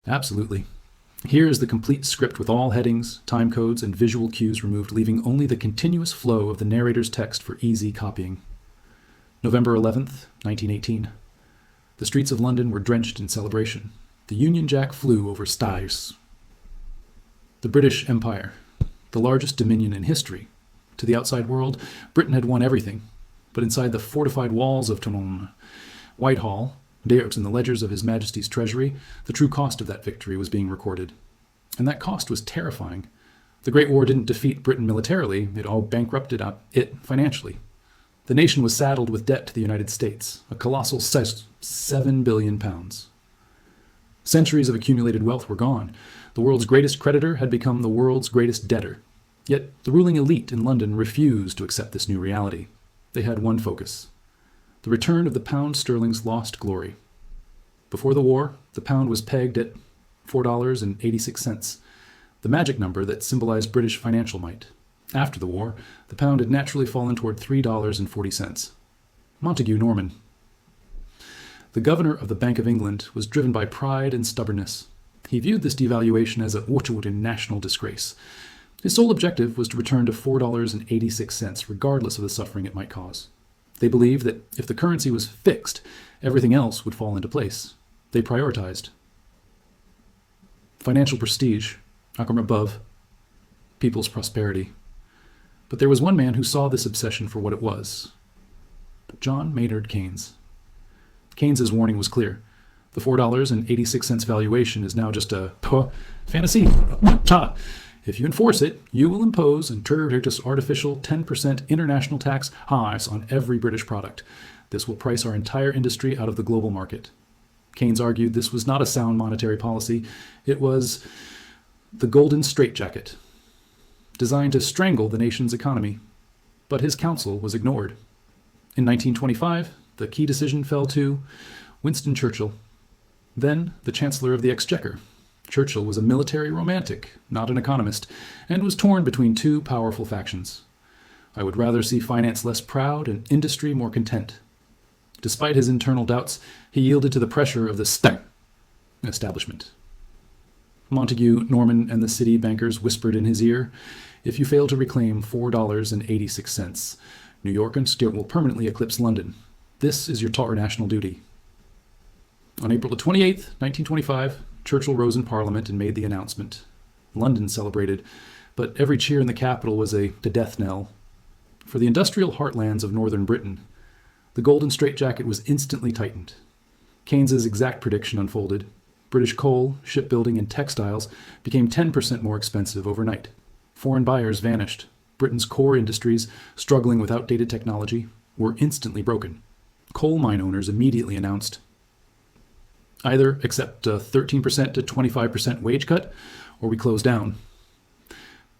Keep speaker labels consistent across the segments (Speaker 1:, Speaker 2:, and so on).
Speaker 1: Absolutely. Here is the complete script with all headings, time codes, and visual cues removed, leaving only the continuous flow of the narrator's text for easy copying. November 11th, 1918. The streets of London were drenched in celebration. The Union Jack flew over Styes. The British Empire, the largest dominion in history. To the outside world, Britain had won everything. But inside the fortified walls of Whitehall, days in the ledgers of His Majesty's Treasury, the true cost of that victory was being recorded. And that cost was terrifying. The Great War didn't defeat Britain militarily, it all bankrupted it financially. The nation was saddled with debt to the United States, a colossal £7 billion. Centuries of accumulated wealth were gone. The world's greatest creditor had become the world's greatest debtor. Yet the ruling elite in London refused to accept this new reality. They had one focus: the return of the pound sterling's lost glory. Before the war, the pound was pegged at $4.86, the magic number that symbolized British financial might. After the war, the pound had naturally fallen toward $3.40. Montague Norman. The governor of the Bank of England was driven by pride and stubbornness. He viewed this devaluation as a national disgrace. His sole objective was to return to $4.86, regardless of the suffering it might cause. They believed that if the currency was fixed, everything else would fall into place. They prioritized financial prestige, above, people's prosperity. But there was one man who saw this obsession for what it was: John Maynard Keynes. Keynes's warning was clear. The $4.86 valuation is now just a fantasy. If you enforce it, you will impose an artificial 10% international tax highs on every British product. This will price our entire industry out of the global market. Keynes argued this was not a sound monetary policy. It was the golden straitjacket, designed to strangle the nation's economy. But his counsel was ignored. In 1925, the key decision fell to Winston Churchill, then the Chancellor of the Exchequer. Churchill was a military romantic, not an economist, and was torn between two powerful factions. I would rather see finance less proud and industry more content. Despite his internal doubts, he yielded to the pressure of the establishment. Montague Norman and the city bankers whispered in his ear, "If you fail to reclaim $4.86, New York and Stuart will permanently eclipse London. This is your national duty." On April 28, 1925, Churchill rose in Parliament and made the announcement. London celebrated, but every cheer in the capital was a death knell. For the industrial heartlands of northern Britain, the golden straitjacket was instantly tightened. Keynes's exact prediction unfolded. British coal, shipbuilding, and textiles became 10% more expensive overnight. Foreign buyers vanished. Britain's core industries, struggling with outdated technology, were instantly broken. Coal mine owners immediately announced, either accept a 13% to 25% wage cut, or we close down.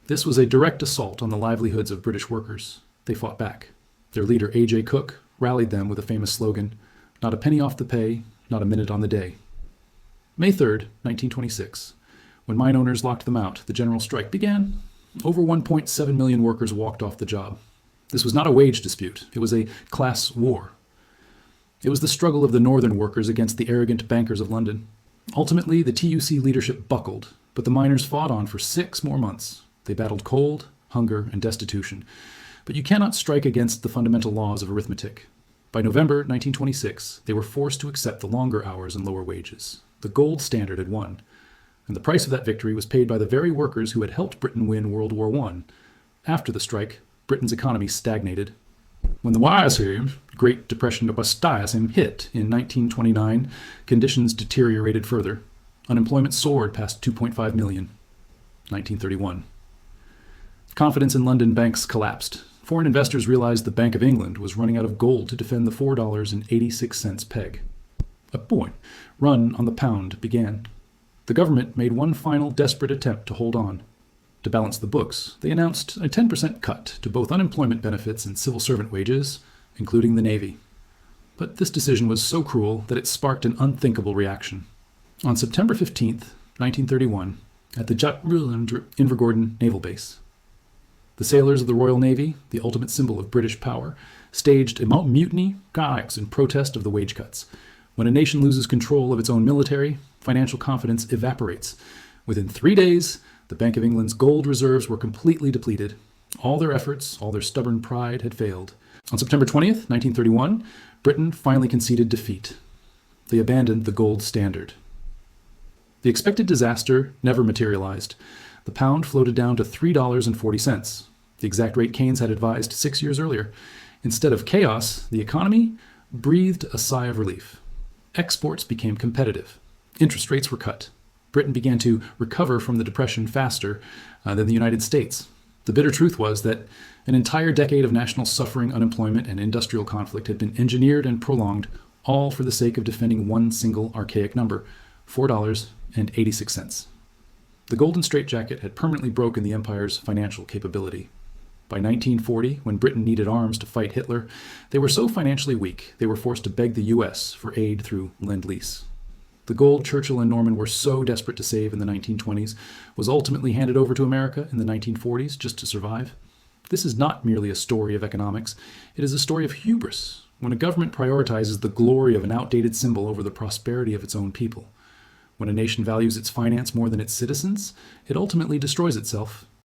Speaker 1: This was a direct assault on the livelihoods of British workers. They fought back. Their leader, A.J. Cook, rallied them with a famous slogan, "Not a penny off the pay, not a minute on the day." May 3rd, 1926. When mine owners locked them out, the general strike began. Over 1.7 million workers walked off the job. This was not a wage dispute. It was a class war. It was the struggle of the northern workers against the arrogant bankers of London. Ultimately, the TUC leadership buckled, but the miners fought on for 6 more months. They battled cold, hunger, and destitution. But you cannot strike against the fundamental laws of arithmetic. By November 1926, they were forced to accept the longer hours and lower wages. The gold standard had won, and the price of that victory was paid by the very workers who had helped Britain win World War I. After the strike, Britain's economy stagnated. When the Great Depression hit in 1929, conditions deteriorated further. Unemployment soared past 2.5 million. 1931. Confidence in London banks collapsed. Foreign investors realized the Bank of England was running out of gold to defend the $4.86 peg. A run on the pound began. The government made one final desperate attempt to hold on. To balance the books, they announced a 10% cut to both unemployment benefits and civil servant wages, including the Navy. But this decision was so cruel that it sparked an unthinkable reaction. On September 15, 1931, at the Invergordon Naval Base, the sailors of the Royal Navy, the ultimate symbol of British power, staged a mutiny in protest of the wage cuts. When a nation loses control of its own military, financial confidence evaporates. Within 3 days, the Bank of England's gold reserves were completely depleted. All their efforts, all their stubborn pride had failed. On September 20th, 1931, Britain finally conceded defeat. They abandoned the gold standard. The expected disaster never materialized. The pound floated down to $3.40, the exact rate Keynes had advised 6 years earlier. Instead of chaos, the economy breathed a sigh of relief. Exports became competitive. Interest rates were cut. Britain began to recover from the Depression faster than the United States. The bitter truth was that an entire decade of national suffering, unemployment, and industrial conflict had been engineered and prolonged, all for the sake of defending one single archaic number, $4.86. The golden straitjacket had permanently broken the empire's financial capability. By 1940, when Britain needed arms to fight Hitler, they were so financially weak they were forced to beg the U.S. for aid through Lend-Lease. The gold Churchill and Norman were so desperate to save in the 1920s was ultimately handed over to America in the 1940s just to survive. This is not merely a story of economics. It is a story of hubris, when a government prioritizes the glory of an outdated symbol over the prosperity of its own people. When a nation values its finance more than its citizens, it ultimately destroys itself.